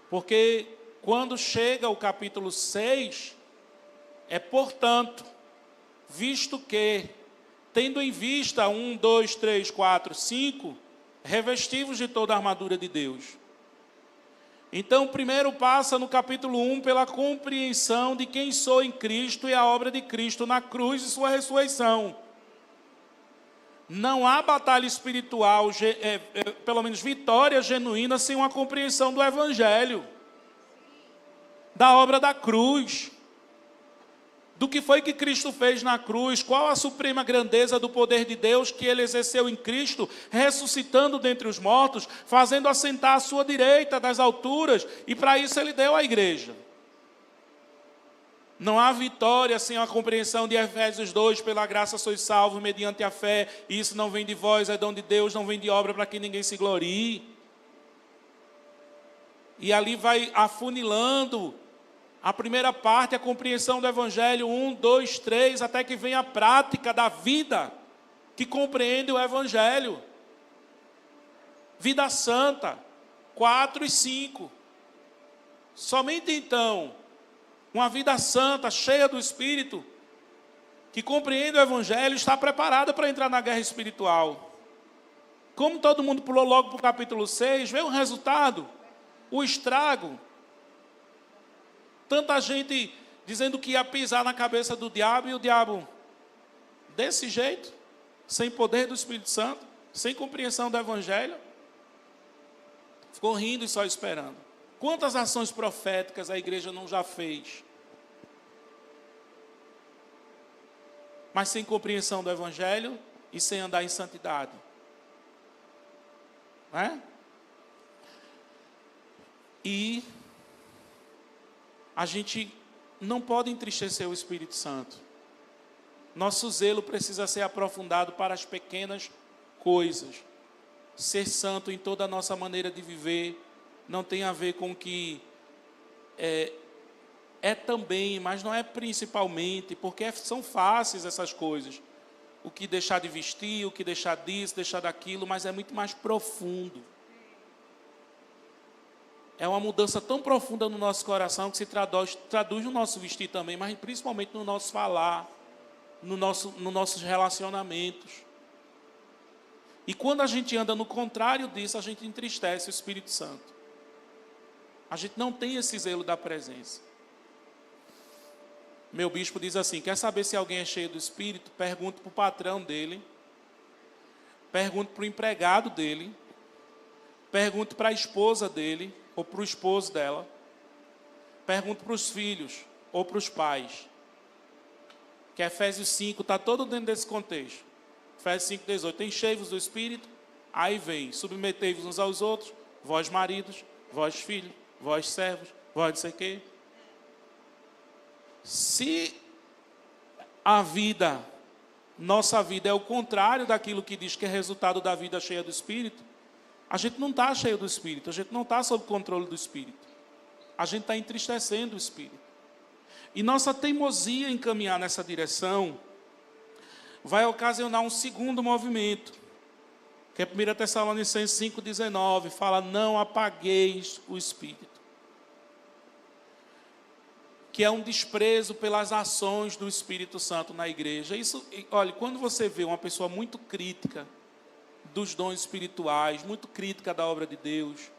Porque quando chega o capítulo 6, é portanto, visto que, tendo em vista 1, 2, 3, 4, 5, revestivos de toda a armadura de Deus. Então, primeiro passa no capítulo 1 pela compreensão de quem sou em Cristo e a obra de Cristo na cruz e sua ressurreição. Não há batalha espiritual, pelo menos vitória genuína, sem uma compreensão do Evangelho, da obra da cruz, do que foi que Cristo fez na cruz, qual a suprema grandeza do poder de Deus que Ele exerceu em Cristo, ressuscitando dentre os mortos, fazendo assentar à sua direita das alturas, e para isso Ele deu a igreja. Não há vitória sem a compreensão de Efésios 2, pela graça sois salvos mediante a fé, e isso não vem de vós, é dom de Deus, não vem de obra para que ninguém se glorie. E ali vai afunilando a primeira parte, a compreensão do Evangelho, 1, 2, 3, até que vem a prática da vida, que compreende o Evangelho. Vida santa, 4 e 5. Somente então, uma vida santa, cheia do Espírito, que compreende o Evangelho, está preparada para entrar na guerra espiritual. Como todo mundo pulou logo para o capítulo 6, veio o resultado, o estrago. Tanta gente dizendo que ia pisar na cabeça do diabo, e o diabo, desse jeito, sem poder do Espírito Santo, sem compreensão do Evangelho, ficou rindo e só esperando. Quantas ações proféticas a igreja não já fez? Mas sem compreensão do Evangelho e sem andar em santidade. Não é? E a gente não pode entristecer o Espírito Santo. Nosso zelo precisa ser aprofundado para as pequenas coisas. Ser santo em toda a nossa maneira de viver não tem a ver com que é também, mas não é principalmente, porque são fáceis essas coisas. O que deixar de vestir, o que deixar disso, deixar daquilo, mas é muito mais profundo. É uma mudança tão profunda no nosso coração que se traduz no nosso vestir também, mas principalmente no nosso falar, nos nossos relacionamentos. E quando a gente anda no contrário disso, a gente entristece o Espírito Santo. A gente não tem esse zelo da presença. Meu bispo diz assim, quer saber se alguém é cheio do Espírito? Pergunte para o patrão dele, pergunte para o empregado dele, pergunte para a esposa dele, ou para o esposo dela, pergunte para os filhos, ou para os pais. Que Efésios 5 está todo dentro desse contexto. Efésios 5:18, enchei-vos do Espírito, aí vem, submetei-vos uns aos outros, vós maridos, vós filhos, vós servos, vós não sei o quê. Se a vida, nossa vida é o contrário daquilo que diz que é resultado da vida cheia do Espírito, a gente não está cheio do Espírito, a gente não está sob controle do Espírito. A gente está entristecendo o Espírito. E nossa teimosia em caminhar nessa direção vai ocasionar um segundo movimento, que é 1 Tessalonicenses 5:19, fala, não apagueis o Espírito. que é um desprezo pelas ações do Espírito Santo na igreja. Isso, olha, quando você vê uma pessoa muito crítica dos dons espirituais, muito crítica da obra de Deus,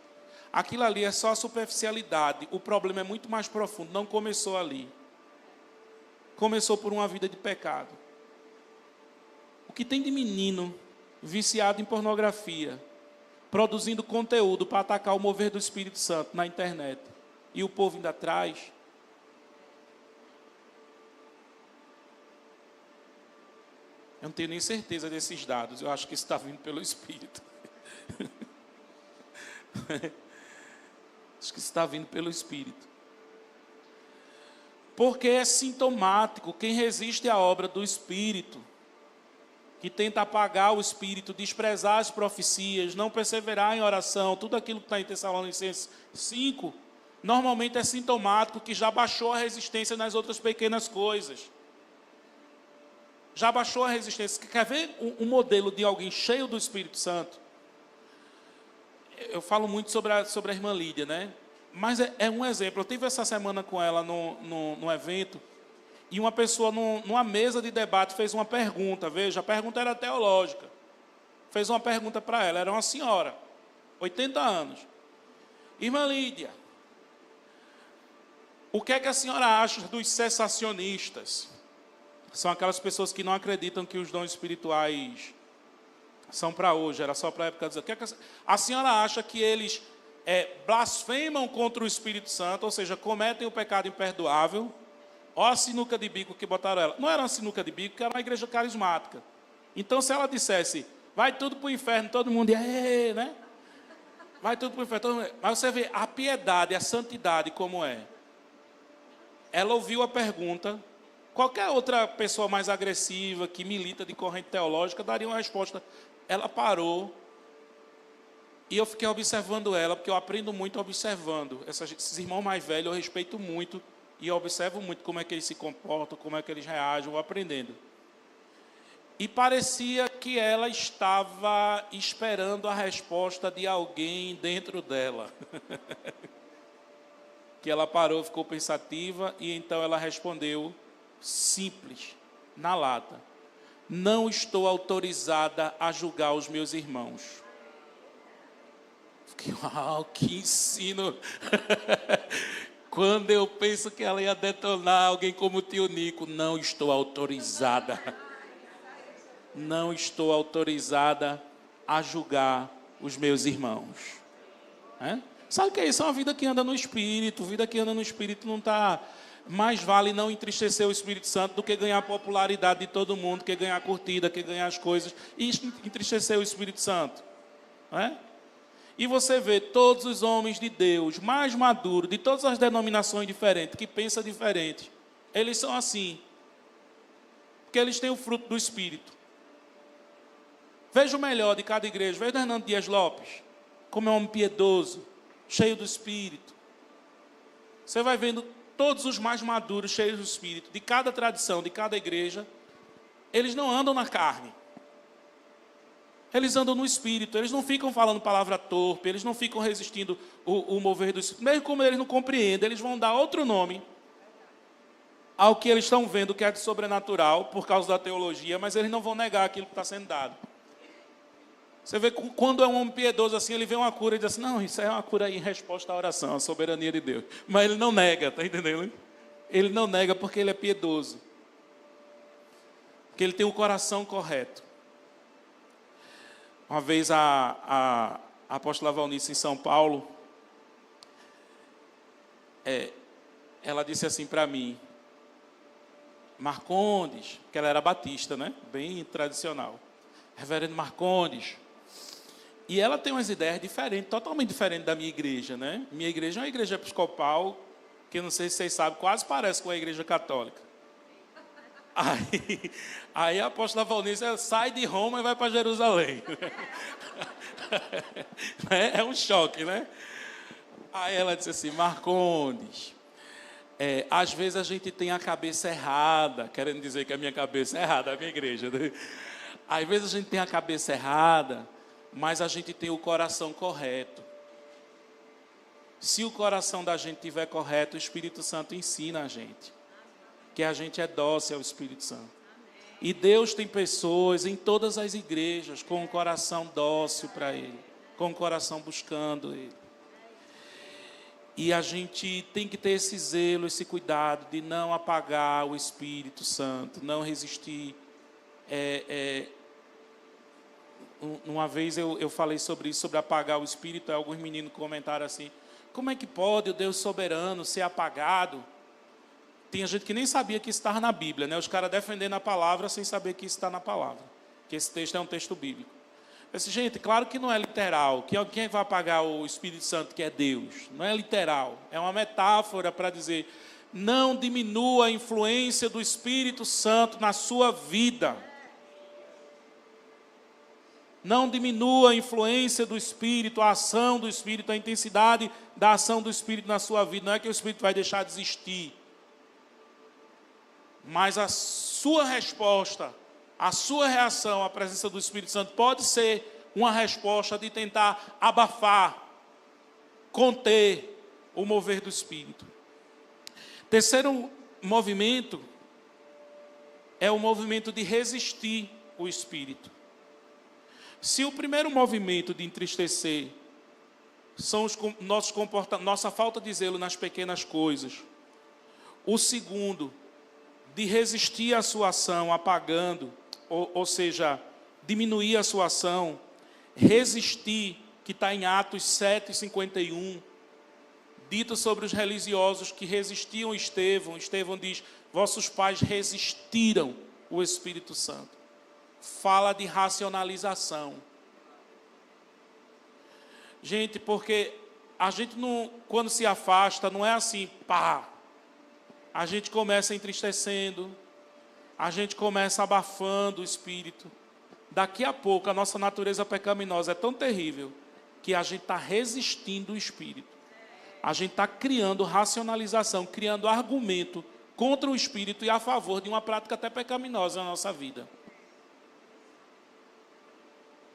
aquilo ali é só superficialidade. O problema é muito mais profundo. Não começou ali. Começou por uma vida de pecado. O que tem de menino viciado em pornografia, produzindo conteúdo para atacar o mover do Espírito Santo na internet, e o povo ainda atrás? Eu não tenho nem certeza desses dados. Eu acho que isso está vindo pelo Espírito. Acho que isso está vindo pelo Espírito. Porque é sintomático. Quem resiste à obra do Espírito, que tenta apagar o Espírito, desprezar as profecias, não perseverar em oração, tudo aquilo que está em Tessalonicenses 5, normalmente é sintomático que já baixou a resistência nas outras pequenas coisas. Já baixou a resistência. Quer ver um modelo de alguém cheio do Espírito Santo? Eu falo muito sobre a irmã Lídia, né? Mas é um exemplo. Eu tive essa semana com ela no evento, e uma pessoa numa mesa de debate fez uma pergunta. Veja, a pergunta era teológica. Fez uma pergunta para ela. Era uma senhora, 80 anos. Irmã Lídia, o que é que a senhora acha dos cessacionistas? São aquelas pessoas que não acreditam que os dons espirituais são para hoje, era só para a época. A senhora acha que eles blasfemam contra o Espírito Santo, ou seja, cometem o pecado imperdoável? Olha a sinuca de bico que botaram ela. Não era uma sinuca de bico, que era uma igreja carismática. Então, se ela dissesse, vai tudo para o inferno, todo mundo ia, né? Vai tudo para o inferno, todo mundo. Mas você vê a piedade, a santidade como é. Ela ouviu a pergunta. Qualquer outra pessoa mais agressiva, que milita de corrente teológica, daria uma resposta. Ela parou, e eu fiquei observando ela, porque eu aprendo muito observando. Esses irmãos mais velhos eu respeito muito, e eu observo muito como é que eles se comportam, como é que eles reagem, vou aprendendo. E parecia que ela estava esperando a resposta de alguém dentro dela. Que ela parou, ficou pensativa, e então ela respondeu, simples, na lata: não estou autorizada a julgar os meus irmãos. Fiquei, uau, que ensino! Quando eu penso que ela ia detonar alguém como o tio Nico, não estou autorizada. Não estou autorizada a julgar os meus irmãos. Sabe o que é isso? É uma vida que anda no Espírito. Vida que anda no Espírito não está... Mais vale não entristecer o Espírito Santo do que ganhar a popularidade de todo mundo, que ganhar a curtida, que ganhar as coisas. E entristecer o Espírito Santo. Não é? E você vê todos os homens de Deus, mais maduros, de todas as denominações diferentes, que pensam diferente. Eles são assim. Porque eles têm o fruto do Espírito. Veja o melhor de cada igreja. Veja o Hernando Dias Lopes, como é um homem piedoso, cheio do Espírito. Você vai vendo todos os mais maduros, cheios do Espírito, de cada tradição, de cada igreja, eles não andam na carne. Eles andam no Espírito, eles não ficam falando palavra torpe, eles não ficam resistindo o mover do Espírito. Mesmo como eles não compreendem, eles vão dar outro nome ao que eles estão vendo que é de sobrenatural, por causa da teologia, mas eles não vão negar aquilo que está sendo dado. Você vê quando é um homem piedoso assim, ele vê uma cura e diz assim, não, isso é uma cura em resposta à oração, à soberania de Deus. Mas ele não nega, está entendendo? Ele não nega porque ele é piedoso. Porque ele tem o coração correto. Uma vez a apóstola Valnice em São Paulo, ela disse assim para mim, Marcondes, porque ela era batista, né? Bem tradicional. Reverendo Marcondes. E ela tem umas ideias diferentes, totalmente diferentes da minha igreja, né? Minha igreja é uma igreja episcopal, que não sei se vocês sabem, quase parece com a igreja católica. Aí a apóstola Valnice sai de Roma e vai para Jerusalém. É um choque, né? Aí ela disse assim, Marcondes, às vezes a gente tem a cabeça errada, querendo dizer que a minha cabeça é errada, a minha igreja, né? Às vezes a gente tem a cabeça errada, mas a gente tem o coração correto. Se o coração da gente estiver correto, o Espírito Santo ensina a gente que a gente é dócil ao Espírito Santo. E Deus tem pessoas em todas as igrejas com um coração dócil para Ele, com o coração buscando Ele. E a gente tem que ter esse zelo, esse cuidado de não apagar o Espírito Santo, não resistir. Uma vez eu falei sobre isso, sobre apagar o Espírito, e alguns meninos comentaram assim: como é que pode o Deus soberano ser apagado? Tinha gente que nem sabia que isso estava na Bíblia, né? Os caras defendendo a palavra sem saber que isso está na palavra, que esse texto é um texto bíblico. Eu disse, gente, claro que não é literal. Quem vai apagar o Espírito Santo, que é Deus? Não é literal. É uma metáfora para dizer, não diminua a influência do Espírito Santo na sua vida. Não diminua a influência do Espírito, a ação do Espírito, a intensidade da ação do Espírito na sua vida. Não é que o Espírito vai deixar de existir. Mas a sua resposta, a sua reação à presença do Espírito Santo pode ser uma resposta de tentar abafar, conter o mover do Espírito. Terceiro movimento é o movimento de resistir o Espírito. Se o primeiro movimento de entristecer são nossa falta de zelo nas pequenas coisas, o segundo, de resistir à sua ação, apagando, ou seja, diminuir a sua ação, resistir, que está em Atos 7:51, dito sobre os religiosos que resistiam Estevão. Estevão diz, vossos pais resistiram o Espírito Santo. Fala de racionalização. Gente, porque a gente não, quando se afasta, não é assim, pá. A gente começa entristecendo, a gente começa abafando o Espírito. Daqui a pouco, a nossa natureza pecaminosa é tão terrível que a gente está resistindo o Espírito. A gente está criando racionalização, criando argumento contra o Espírito e a favor de uma prática até pecaminosa na nossa vida.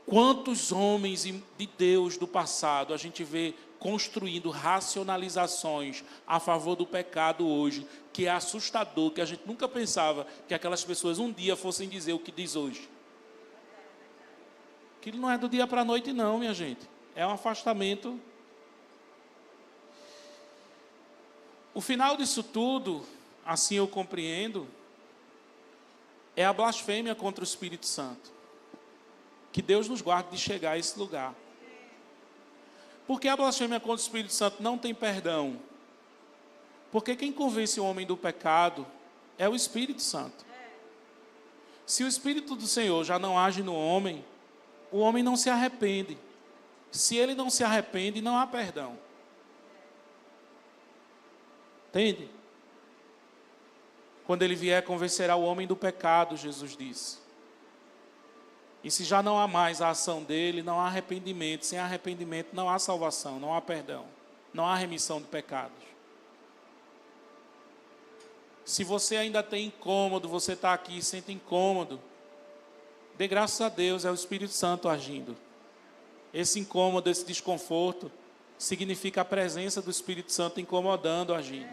Quantos homens de Deus do passado a gente vê construindo racionalizações a favor do pecado hoje, que é assustador, que a gente nunca pensava que aquelas pessoas um dia fossem dizer o que diz hoje. Aquilo não é do dia para a noite não, minha gente. É um afastamento. O final disso tudo, assim eu compreendo, é a blasfêmia contra o Espírito Santo. Que Deus nos guarde de chegar a esse lugar. Porque a blasfêmia contra o Espírito Santo não tem perdão. Porque quem convence o homem do pecado é o Espírito Santo. Se o Espírito do Senhor já não age no homem, o homem não se arrepende. Se ele não se arrepende, não há perdão. Entende? Quando ele vier, convencerá o homem do pecado, Jesus disse. E se já não há mais a ação dele, não há arrependimento. Sem arrependimento não há salvação, não há perdão, não há remissão de pecados. Se você ainda tem incômodo, você está aqui e sente incômodo, dê graças a Deus, é o Espírito Santo agindo. Esse incômodo, esse desconforto, significa a presença do Espírito Santo incomodando, agindo.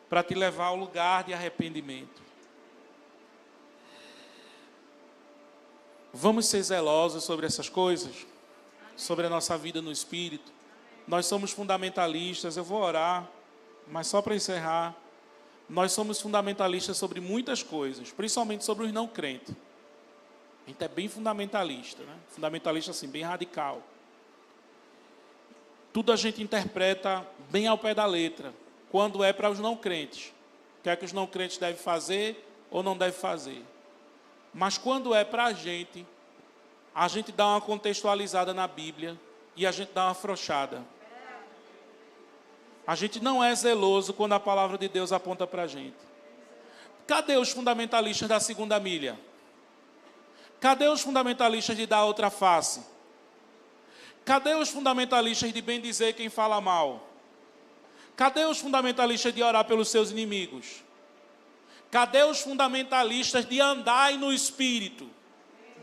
Para te levar ao lugar de arrependimento. Vamos ser zelosos sobre essas coisas, sobre a nossa vida no Espírito. Nós somos fundamentalistas, eu vou orar, mas só para encerrar. Nós somos fundamentalistas sobre muitas coisas, principalmente sobre os não crentes. A gente é bem fundamentalista, né? Fundamentalista assim, bem radical. Tudo a gente interpreta bem ao pé da letra, quando é para os não crentes. O que é que os não crentes devem fazer ou não devem fazer. Mas quando é para a gente dá uma contextualizada na Bíblia e a gente dá uma afrouxada. A gente não é zeloso quando a palavra de Deus aponta para a gente. Cadê os fundamentalistas da segunda milha? Cadê os fundamentalistas de dar outra face? Cadê os fundamentalistas de bem dizer quem fala mal? Cadê os fundamentalistas de orar pelos seus inimigos? Cadê os fundamentalistas de andar no Espírito?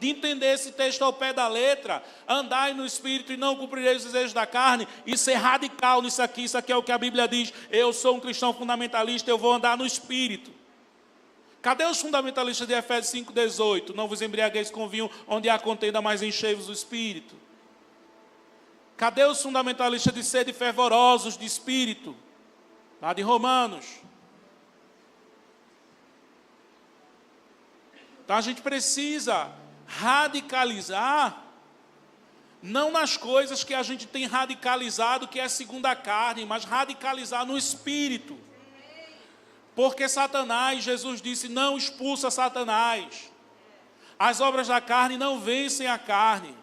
de entender esse texto ao pé da letra, andai no Espírito e não cumprireis os desejos da carne, e ser radical nisso aqui. Isso aqui é o que a Bíblia diz. Eu sou um cristão fundamentalista, eu vou andar no Espírito. Cadê os fundamentalistas de Efésios 5,18? Não vos embriagueis com vinho, onde há contenda, mas enchei-vos o Espírito. Cadê os fundamentalistas de sede fervorosos de Espírito? Lá de Romanos. Então a gente precisa radicalizar, não nas coisas que a gente tem radicalizado, que é segundo a carne, mas radicalizar no Espírito. Porque Satanás, Jesus disse, não expulsa Satanás. As obras da carne não vencem a carne.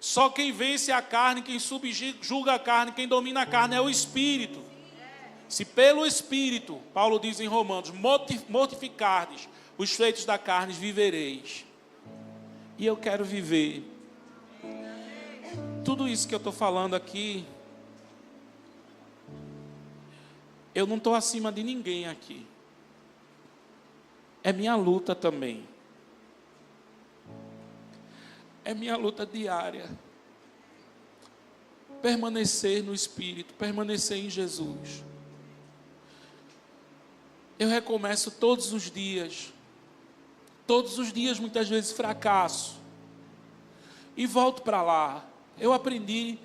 Só quem vence a carne, quem subjuga a carne, quem domina a carne é o Espírito. Se pelo Espírito, Paulo diz em Romanos, mortificardes os feitos da carne, vivereis. E eu quero viver. Tudo isso que eu estou falando aqui, eu não estou acima de ninguém aqui. É minha luta também. É minha luta diária. Permanecer no Espírito, permanecer em Jesus. Eu recomeço todos os dias. Todos os dias, muitas vezes, fracasso. E volto para lá. Eu aprendi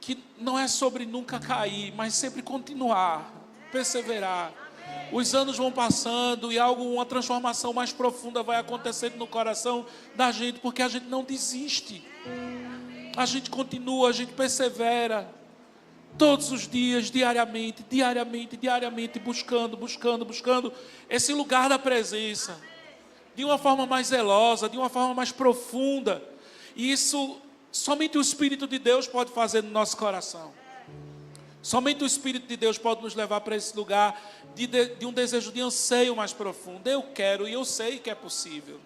que não é sobre nunca cair, mas sempre continuar, perseverar. Os anos vão passando e uma transformação mais profunda vai acontecendo no coração da gente, porque a gente não desiste. A gente continua, a gente persevera. Todos os dias, diariamente, buscando esse lugar da presença, de uma forma mais zelosa, de uma forma mais profunda. E isso, somente o Espírito de Deus pode fazer no nosso coração. Somente o Espírito de Deus pode nos levar para esse lugar de um desejo de anseio mais profundo. Eu quero e eu sei que é possível.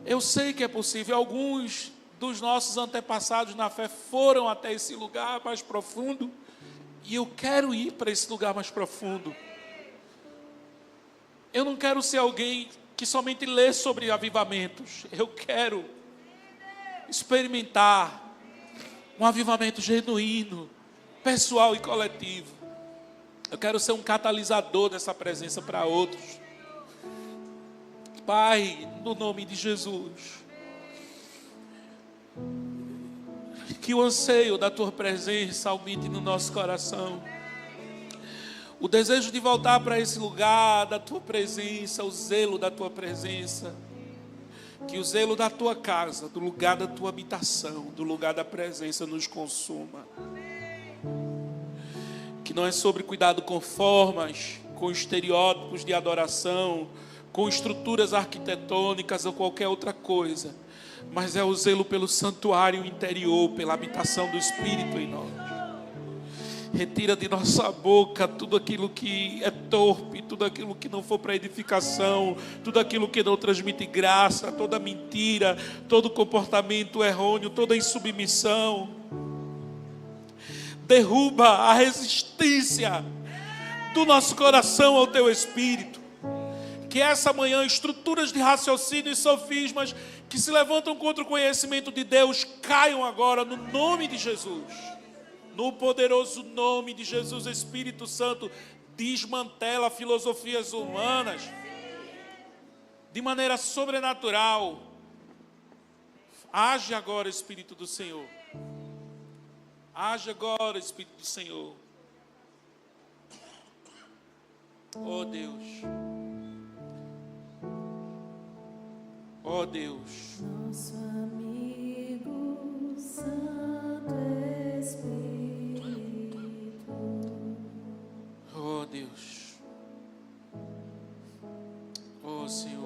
Eu sei que é possível. Alguns dos nossos antepassados na fé foram até esse lugar mais profundo, e eu quero ir para esse lugar mais profundo. Eu não quero ser alguém que somente lê sobre avivamentos. Eu quero experimentar um avivamento genuíno, pessoal e coletivo. Eu quero ser um catalisador dessa presença para outros. Pai, no nome de Jesus, que o anseio da Tua presença aumente no nosso coração. O desejo de voltar para esse lugar da Tua presença, o zelo da Tua presença. Que o zelo da Tua casa, do lugar da Tua habitação, do lugar da presença nos consuma. Que não é sobre cuidado com formas, com estereótipos de adoração, com estruturas arquitetônicas ou qualquer outra coisa, mas é o zelo pelo santuário interior, pela habitação do Espírito em nós. Retira de nossa boca tudo aquilo que é torpe, tudo aquilo que não for para edificação, tudo aquilo que não transmite graça, toda mentira, todo comportamento errôneo, toda insubmissão. Derruba a resistência do nosso coração ao Teu Espírito. Que essa manhã estruturas de raciocínio e sofismas que se levantam contra o conhecimento de Deus caiam agora no nome de Jesus. No poderoso nome de Jesus, Espírito Santo, desmantela filosofias humanas de maneira sobrenatural. Age agora, Espírito do Senhor. Age agora, Espírito do Senhor. Oh Deus. Oh Deus. Nosso amigo Santo Espírito. Oh Deus. Oh Senhor.